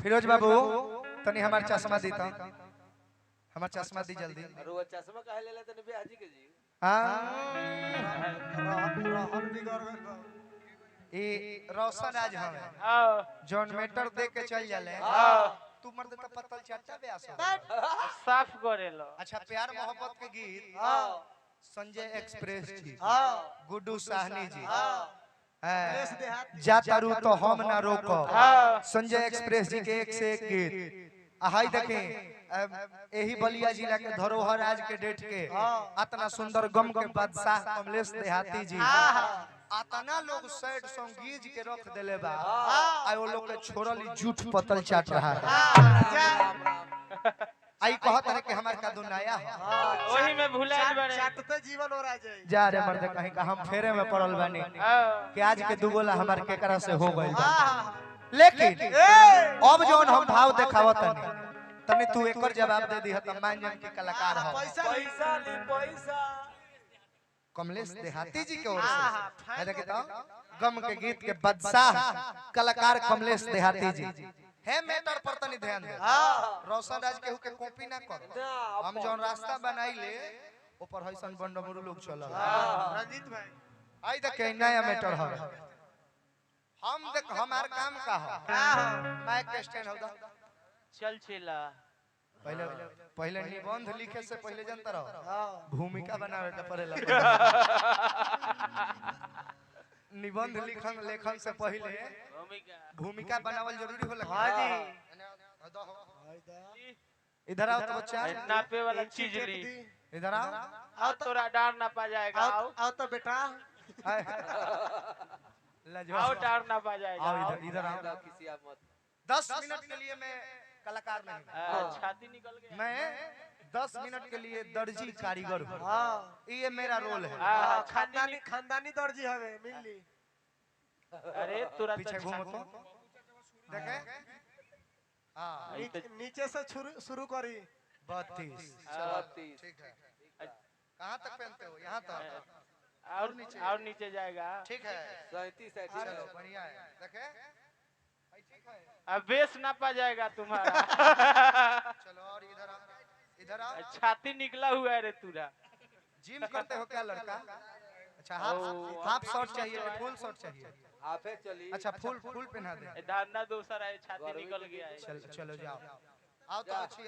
फिरोज बाबू तनी हमार चश्मा दी तो हमार चश्मा दी जल्दी। अरे वो चश्मा काहे ले लेते ने बिहाजी के जी? हां रहन बिगड़ गइल बा। ई रोशन आज हवे जॉन मीटर दे के चल जाले। तू मर्द त पत्तल चाचा ब्यास हो साफ करेलो। अच्छा प्यार मोहब्बत के गीत संजय एक्सप्रेस जी गुड्डू साहनी जी जा तारू तो हम ना रोको संजय एक्सप्रेस जी के एक से एक गीत हाय देखें यही बलिया जिला के धरोहर आज के डेट के इतना सुंदर गम के बादशाह कमलेश देहाती जी आतना लोग सैड सॉन्ग गीज के रख देले बा आ वो लोग के छोड़ली झूठ पतल चाट रहा है आई कहत रहे कि हमार का दुनाया हो वही में भुलाइल बने चाटते जीवन हो रहा जाए जा रे मर्द कहीं का हम फेरे में पड़ल बानी कि आज के दुगोला हमार केकरा से हो गइल बा लेकिन अब जोन हम भाव देखावत तनी तू एकर जवाब दे दी त मान जन के कलाकार हो पैसा ली पैसा। कमलेश देहाती जी के ओर से है देखी तो गम के गीत के बादशाह कलाकार कमलेश देहाती जी है मैटर पर तनी ध्यान दे। रोशन राज केहू के कॉपी ना करो हम जोन रास्ता बनाई ले ऊपर हसन बंडमरू लोग चलल रंजीत भाई आई देखे नया मैटर हो हम देख हमार काम का हो माइक स्टैंड हो चल चिला पहले पहले निबंध लिखे से पहले जानता रहो भूमिका बनावे के पड़ेला निबंध लिखन लेखन से पहले भूमिका बनावल जरूरी होला। हां जी इधर आओ तो बच्चा नापे वाला चीज ली इधर आओ आओ तोरा डार ना पा जाएगा आओ तो बेटा आओ डार ना पा जाएगा आओ इधर आओ किसी आप मत 10 मिनट के लिए मैं कलाकार नहीं छाती निकल गया मैं 10 मिनट के लिए दर्जी कारीगर हूँ ये मेरा रोल है खानदानी दर्जी हवे मिली। अरे तुरंत पीछे घूमो तो देखे हां नीचे से शुरू करी 32 36 ठीक है कहां तक पहनते हो यहां तक और नीचे जाएगा ठीक है 37 चलो बढ़िया है देखे ठीक है अब बेस ना पा जाएगा तुम्हारा चलो और इधर आओ छाती निकला हुआ है रे तुरा जिम करते हो क्या लड़का? अच्छा हाफ शॉर्ट चाहिए कि फुल शॉर्ट चाहिए? हाफे चली। अच्छा फुल पहना दे धारना दूसरा है छाती निकल गया है। चलो जाओ आओ तो अच्छी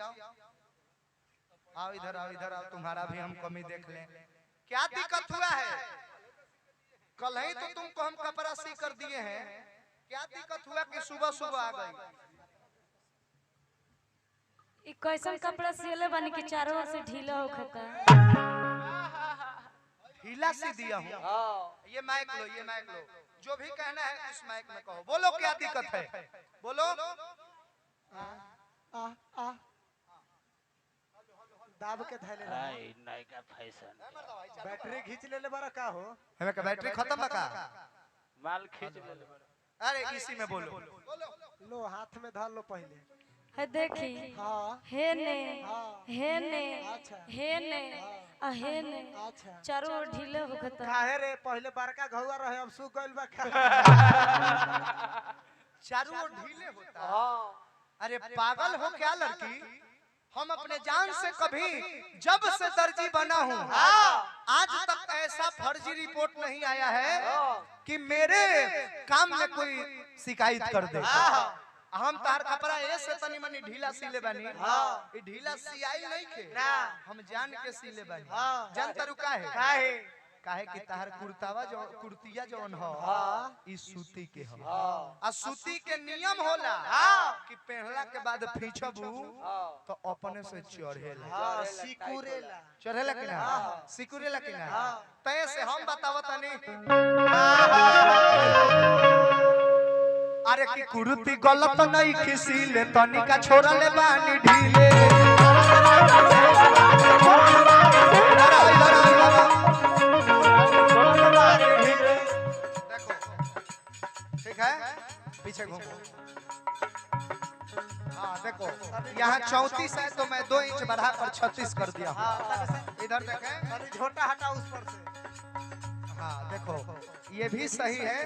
आओ इधर आओ तुम्हारा भी हम कमी देख लें। क्या दिक्कत हुआ है? कल ही तो तुमको हम कपड़ा सी कर दिए हैं, क्या दिक्कत हुआ कि सुबह सुबह आ गई? ई कैसन कपड़ा सिले बनी कि चारों ओर से ढीला हो खता ढीला सी दिया हूँ। हां ये माइक लो जो भी कहना है उस माइक में कहो। बोलो क्या दिक्कत है? बोलो दाब के धैले नई का फैशन बैटरी खींच ले बड़ा का हो हमें का बैटरी खत्म बा का? माल खींच ले अरे इसी में बोलो लो हाथ में धर लो पहले है देखी हाँ हे ने अच्छा हे ने अच्छा चारों ओर ढीले हो खता काहे रे पहले बड़का घौआ रहे अब सूख गइल बा चारों ओर ढीले होता। हां अरे पागल हो क्या लड़की? हम अपने जान से कभी जब से दर्जी बना हूँ आज तक ऐसा फर्जी रिपोर्ट नहीं आया है कि मेरे काम में कोई शिकायत कर दे। हम तार कपड़ा ऐसे तनी मनी ढीला सीले बानी ये ढीला सियाई नहीं खे हम जान के सीले बानी। जान तारू काहे काहे कि तार कुर्तिया जौन हो ई सूती के हो आ सूती के नियम होला कि पहनला के बाद फींचबू तो अपने से चढ़ेला चढ़ेला कि ना सिकुरेला कि ना तय से हम बतावतनी। अरे की कुर्ती गलत नहीं खिसीले तनिका छोड़ा ले बानी ढीले ठीक है पीछे घूमो। हाँ देखो यहाँ 34 है तो मैं 2 इंच बढ़ा कर 36 कर दिया हूँ। इधर देखें झोटा हटा उस पर से। हाँ देखो ये भी सही है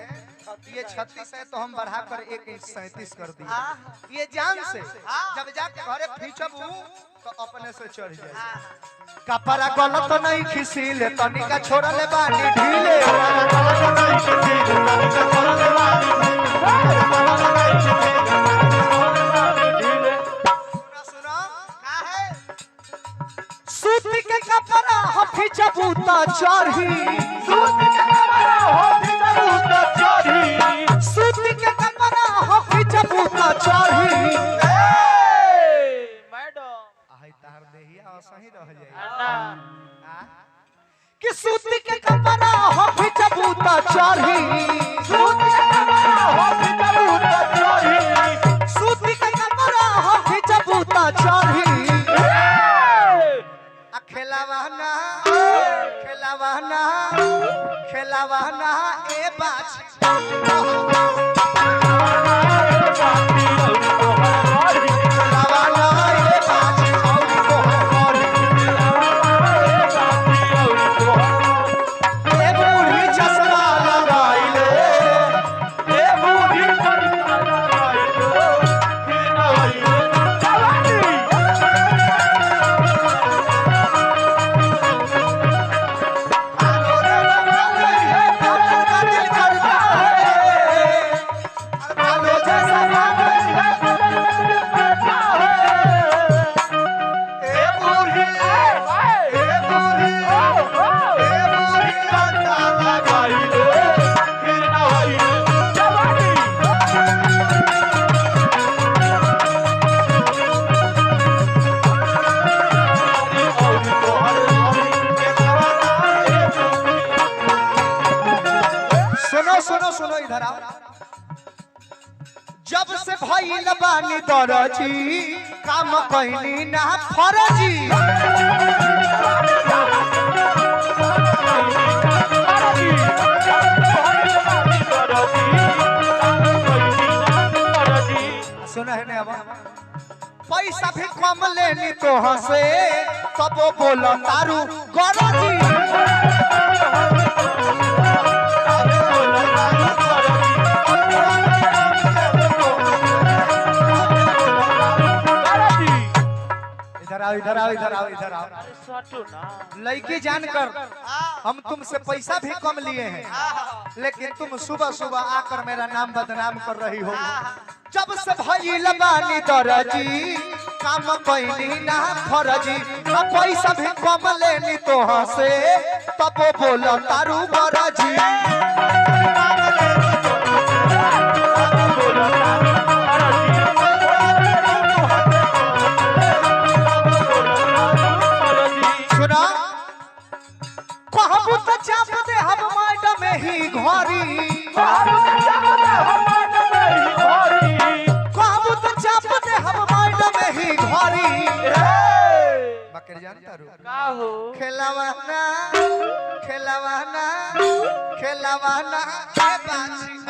ये 36 है तो हम बढ़ाकर 1 इंच 37 कर दिए। ये जान से जब जाके घरे खींचबू तो अपने से चढ़ जाए। कपड़ा गलत नहीं खिसीले तनिका छोड़ले बानी ढीले। सुना सूती के कपड़ा हो खींचबू तो चढ़ी। सूती के कपड़ा हो खींचबू तो चढ़ी। सूती के कपड़ा हो खींचबू तो चढ़ी। मैडम आई तार देहिया सही रह जाए अन्ना कि सूती के कपड़ा हो खींचबू तो चढ़ी। सूती के कपड़ा हो खींचबू तो चढ़ी। सूती के कपड़ा हो खींचबू तो चढ़ी। खेलावाना खेलावाना खेलावाना ए बाछी खेलावाना ए बाछी और तोहर ए बूढ़ी चश्मा लगाइले। ए बूढ़ी चश्मा सुनो इधर आओ। जब से भइल बानी दरजी काम कहनी ना फरजी। सुना है ना पैसा भी कम लेनी तो हंसे तब बोला तारू गरजी। इधर आओ इधर आओ इधर आओ। अरे सटो ना लड़की जानकर हम तुमसे पैसा भी कम लिए हैं लेकिन तुम सुबह सुबह आकर मेरा नाम बदनाम कर रही हो। जब से भइल बानी दरजी काम कहनी ना फरजी। अब पैसा भी कम लेनी तो हंसे तब बोला तारू गरजी। सुना कहबू तो चाप दे हम मैडम ही घरी। कहबू तो चाप दे हम मैडम ही घरी। बकर जानता रू का हो खेलावाना खेलावाना खेलावाना ए बाछी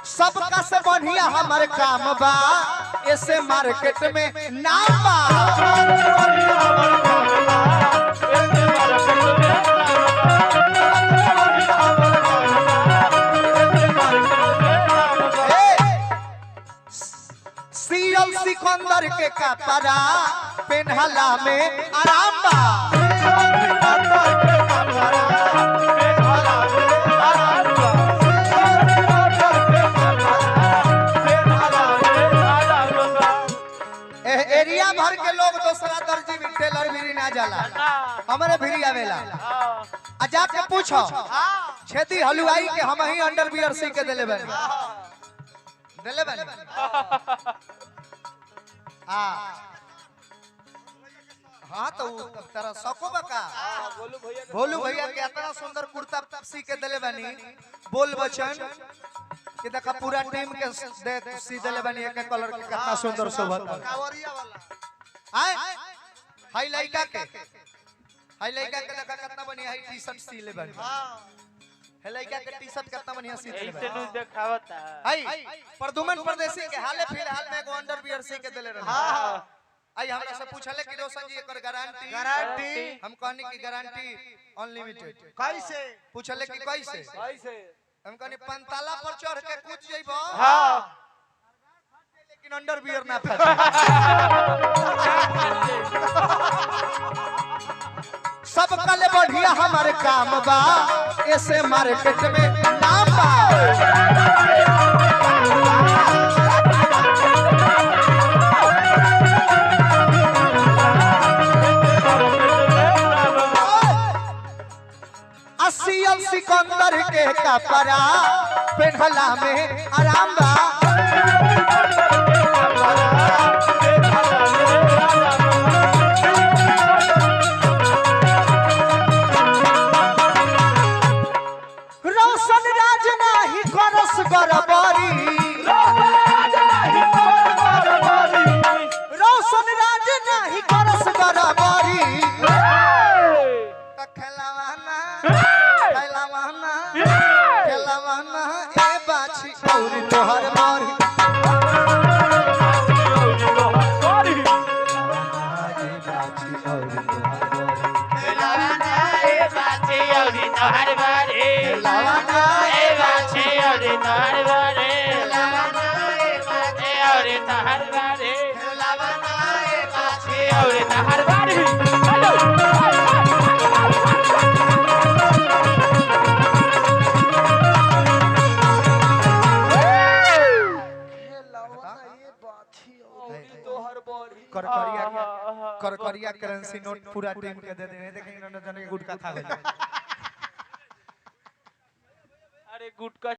सबका से बढ़िया हमारे काम बा ऐसे मार्केट में नाम बा। सीएल सिकंदर के कपड़ा पेन्हला में आराम बा। टेलर भी ना जाला ना हमारे भी आवेला हाँ आ जाके पूछो छेदी हलवाई के हम ही अंडरवियर सी के देले बनी हाँ तो तेरा सको बका बोलू भैया के भोलू भैया के इतना सुंदर कुर्ता सी के देले बनी बोल बचन कि देखा पूरा टीम के दे सी देले बनी एक एक कलर के कितना सुंदर शोभा कावरिया वाला आय हाई लइका के देखा कितना बढ़िया है टी शर्ट सी ले बनी है लइका के टी शर्ट कितना बढ़िया सी देले ऐसे बनी नु देखावता हाय प्रदुमन परदेसी के हाले फिलहाल में एगो अंडरवियर सी के देले रहे आई हमरा से पूछले कि रोशन जी एकर गारंटी हम कहनी कि गारंटी अनलिमिटेड कैसे पूछले कि कैसे कैसे हम कहनी पंताला पर चढ़ के कूद जइबो हाँ लेकिन अंडरवियर ना फटे सब कल बढ़िया हमारे काम बा ऐसे मार्केट में नाम बा अस्सी सिकंदर के कपड़ा पेढ़ला में आराम बा रोशन राज नाही करस गरबरी रोशन राज नाही करस गरबरी खेलवाना ए बाछी और तोहर मारी करकरिया करेंसी नोट पूरा टीम के दे देने देखेंगे गुटका खा ले अरे गुटका